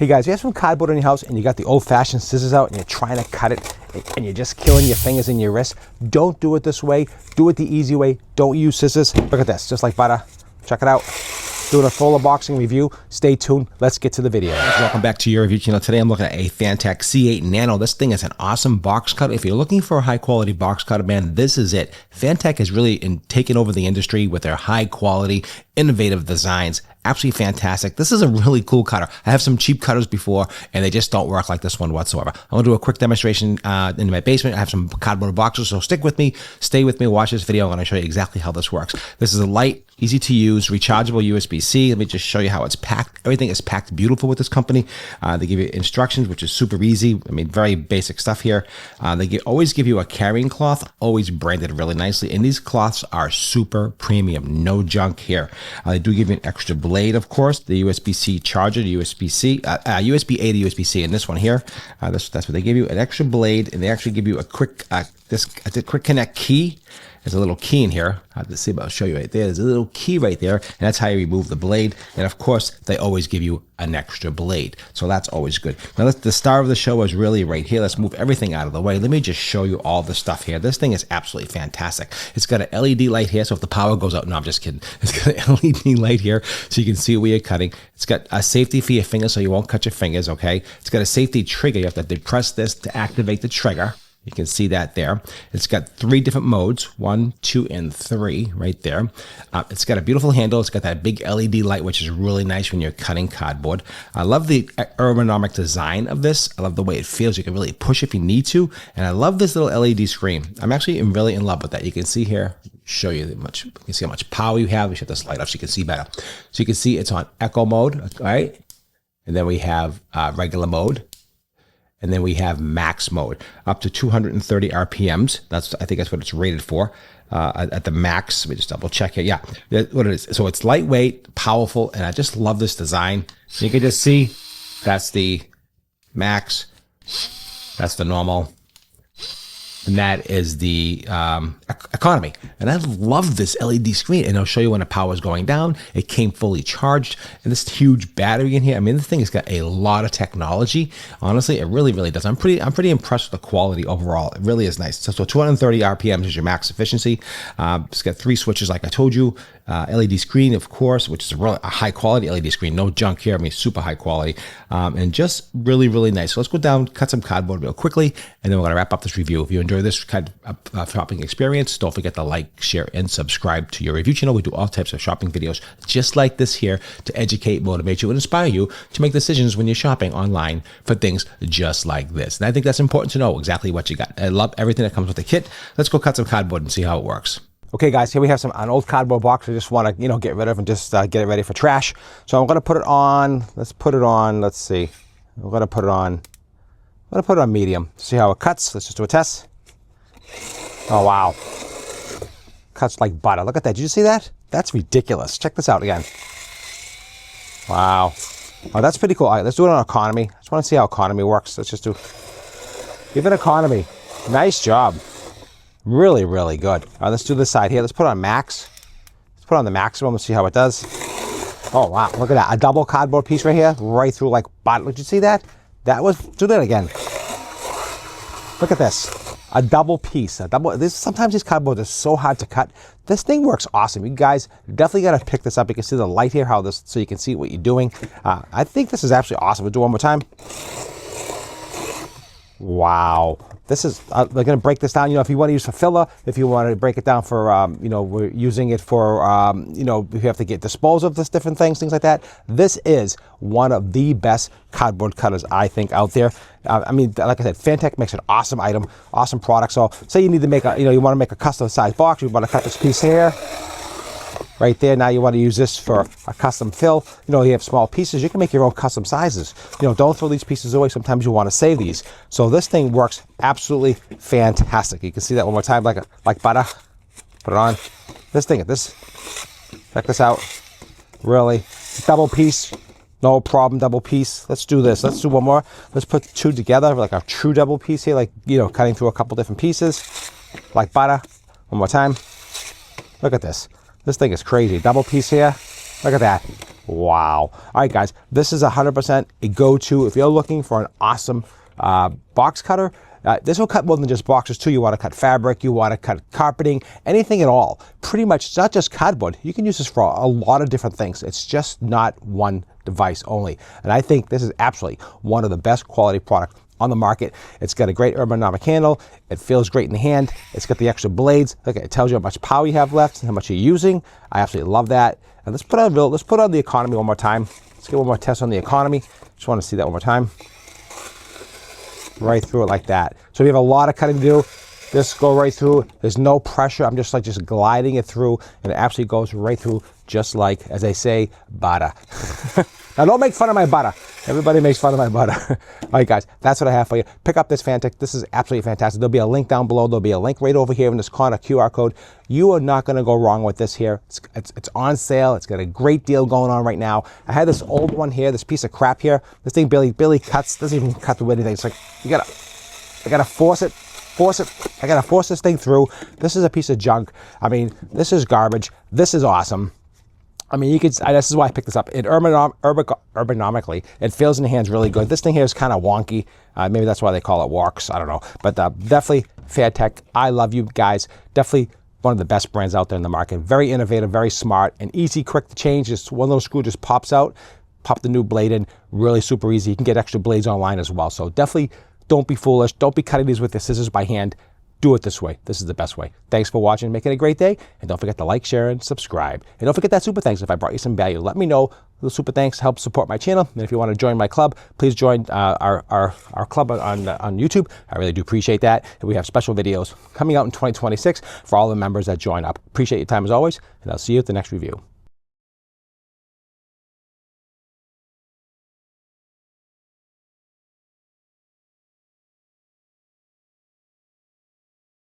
Hey guys, you have some cardboard in your house and you got the old-fashioned scissors out and you're trying to cut it and you're just killing your fingers and your wrists. Don't do it this way. Do it the easy way. Don't use scissors. Look at this, just like butter. Check it out. Doing a full unboxing review. Stay tuned. Let's get to the video. Welcome back to your review channel. Today I'm looking at a Fanttik C8 Nano. This thing is an awesome box cutter. If you're looking for a high quality box cutter, man, this is it. Fanttik has really taken over the industry with their high quality, innovative designs. Absolutely fantastic. This is a really cool cutter. I have some cheap cutters before and they just don't work like this one whatsoever. I'm gonna do a quick demonstration in my basement. I have some cardboard boxes, so stick with me, stay with me, watch this video. I'm gonna show you exactly how this works. This is a light, easy to use, rechargeable USB-C. Let me just show you how it's packed. Everything is packed beautiful with this company. They give you instructions, which is super easy. I mean, very basic stuff here. They always give you a carrying cloth, always branded really nicely. And these cloths are super premium, no junk here. They do give you an extra blade, of course, the USB-C charger, the USB-C, USB-A to USB-C, and this one here, that's what they give you, an extra blade, and they actually give you a quick, quick connect key. There's a little key in here. Let's see, I'll show you right there. There's a little key right there, and that's how you remove the blade. And of course, they always give you an extra blade, so that's always good. Now, the star of the show is really right here. Let's move everything out of the way. Let me just show you all the stuff here. This thing is absolutely fantastic. It's got an LED light here, so if the power goes out, no, I'm just kidding. It's got an LED light here, so you can see where you're cutting. It's got a safety for your fingers, so you won't cut your fingers, okay? It's got a safety trigger. You have to depress this to activate the trigger. You can see that there. It's got 3 different modes, 1, 2, and 3 right there. It's got a beautiful handle. It's got that big LED light, which is really nice when you're cutting cardboard. I love the ergonomic design of this. I love the way it feels. You can really push if you need to. And I love this little LED screen. I'm actually really in love with that. You can see here, show you you can see how much power you have. We shut this light off so you can see better. So you can see it's on echo mode, all right? And then we have regular mode. And then we have max mode, up to 230 RPMs. I think that's what it's rated for at the max. Let me just double check it. Yeah, what it is. So it's lightweight, powerful, and I just love this design. You can just see that's the max, that's the normal, and that is the economy. And I love this LED screen, and I'll show you when the power is going down. It came fully charged, and this huge battery in here. I mean, this thing has got a lot of technology. Honestly, it really, really does. I'm pretty impressed with the quality overall. It really is nice. So 230 RPMs is your max efficiency. It's got 3 switches, like I told you. LED screen, of course, which is a high quality LED screen. No junk here. I mean, super high quality, and just really, really nice. So let's go down, cut some cardboard real quickly, and then we're gonna wrap up this review. If you enjoy this kind of shopping experience, don't forget to like, share, and subscribe to your review channel. We do all types of shopping videos just like this here to educate, motivate you, and inspire you to make decisions when you're shopping online for things just like this. And I think that's important to know exactly what you got. I love everything that comes with the kit. Let's go cut some cardboard and see how it works. Okay guys, here we have an old cardboard box I just want to, get rid of and just get it ready for trash. So I'm going to put it on, let's see. I'm going to put it on medium. See how it cuts. Let's just do a test. Oh wow. Cuts like butter. Look at that. Did you see that? That's ridiculous. Check this out again. Wow. Oh, that's pretty cool. All right, let's do it on economy. I just want to see how economy works. Let's just do, give it economy. Nice job. Really, really good. All right, let's do this side here. Let's put it on max. Let's put it on the maximum and see how it does. Oh, wow. Look at that. A double cardboard piece right here, right through like butter. Did you see that? Do that again. Look at this. A double piece. Sometimes these cardboards are so hard to cut. This thing works awesome. You guys definitely got to pick this up. You can see the light here, so you can see what you're doing. I think this is absolutely awesome. We'll do it one more time. Wow. This is, we're going to break this down, if you want to use for filler, if you want to break it down for, we're using it for, if you have to dispose of this different things like that. This is one of the best cardboard cutters, I think, out there. I mean, like I said, Fanttik makes an awesome item, awesome product. So say you need to make you want to make a custom size box, you want to cut this piece here. Right there, now you want to use this for a custom fill. You have small pieces, you can make your own custom sizes. Don't throw these pieces away. Sometimes you want to save these. So this thing works absolutely fantastic. You can see that one more time, like butter. Put it on. Check this out. Really, double piece, no problem, double piece. Let's do this. Let's do one more. Let's put 2 together, like a true double piece here, cutting through a couple different pieces, like butter. One more time. Look at this. This thing is crazy. Double piece here. Look at that. Wow. All right, guys, this is 100% a go-to if you're looking for an awesome box cutter. This will cut more than just boxes too. You want to cut fabric, you want to cut carpeting, anything at all. Pretty much, it's not just cardboard. You can use this for a lot of different things. It's just not one device only. And I think this is absolutely one of the best quality products on the market. It's got a great ergonomic handle. It feels great in the hand. It's got the extra blades. Look, it tells you how much power you have left and how much you're using. I absolutely love that. And let's put on the economy one more time. Let's get one more test on the economy. Just want to see that one more time. Right through it like that. So we have a lot of cutting to do. Just go right through. There's no pressure. I'm just gliding it through, and it absolutely goes right through, just like, as they say, butter. Now, don't make fun of my butter. Everybody makes fun of my butter. All right, guys, that's what I have for you. Pick up this Fanttik. This is absolutely fantastic. There'll be a link down below. There'll be a link right over here in this corner, QR code. You are not going to go wrong with this here. It's on sale. It's got a great deal going on right now. I had this old one here, this piece of crap here. This thing barely cuts. Doesn't even cut through anything. It's like, I gotta force it. I gotta force this thing through. This is a piece of junk. I mean, this is garbage. This is awesome. I mean, this is why I picked this up. Ergonomically, it feels in the hands really good. This thing here is kind of wonky. Maybe that's why they call it Walks. I don't know. But definitely Fanttik. I love you guys. Definitely one of the best brands out there in the market. Very innovative, very smart, and easy, quick to change. Just one little screw just pops out. Pop the new blade in. Really super easy. You can get extra blades online as well. So definitely don't be foolish. Don't be cutting these with the scissors by hand. Do it this way. This is the best way. Thanks for watching. Make it a great day. And don't forget to like, share, and subscribe. And don't forget that super thanks if I brought you some value. Let me know. The super thanks help support my channel. And if you want to join my club, please join our club on YouTube. I really do appreciate that. And we have special videos coming out in 2026 for all the members that join up. Appreciate your time as always. And I'll see you at the next review.